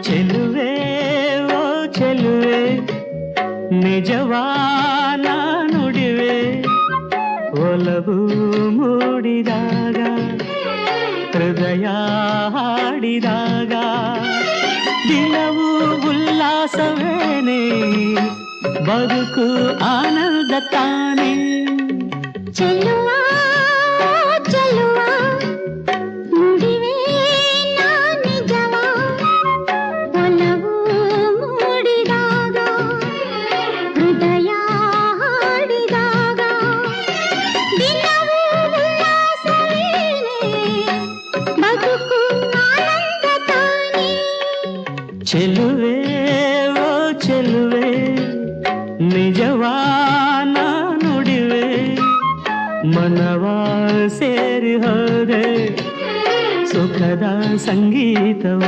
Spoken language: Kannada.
ಚೆಲುವೆ ಓ ಚೆಲುವೆ ನಿಜವಾನ ನುಡಿವೆ ಒಲವು ಮೂಡಿದಾಗ ಹೃದಯ ಹಾಡಿದಾಗ ದಿನವೂ ಉಲ್ಲಾಸವೇನೆ ಬದುಕು ಆನಂದ ತಾನೆ ಚೆಲುವ ಚೆಲುವ ನುಡಿವೆ ನಾ ನಿಜವ ಒಲವು ಮೂಡಿದಾಗ ಹೃದಯ ಹಾಡಿದಾಗ ದಿನವೂ ಉಲ್ಲಾಸವೇನೆ ಬದುಕು ಆನಂದ ತಾನೆ ಚೆಲುವೆ ಓ ಚೆಲುವೆ ನಿಜವಾನ ನುಡಿವೆ ಮನವ ಸೇರಿ ಹೋದೆ ಸುಖದ ಸಂಗೀತವ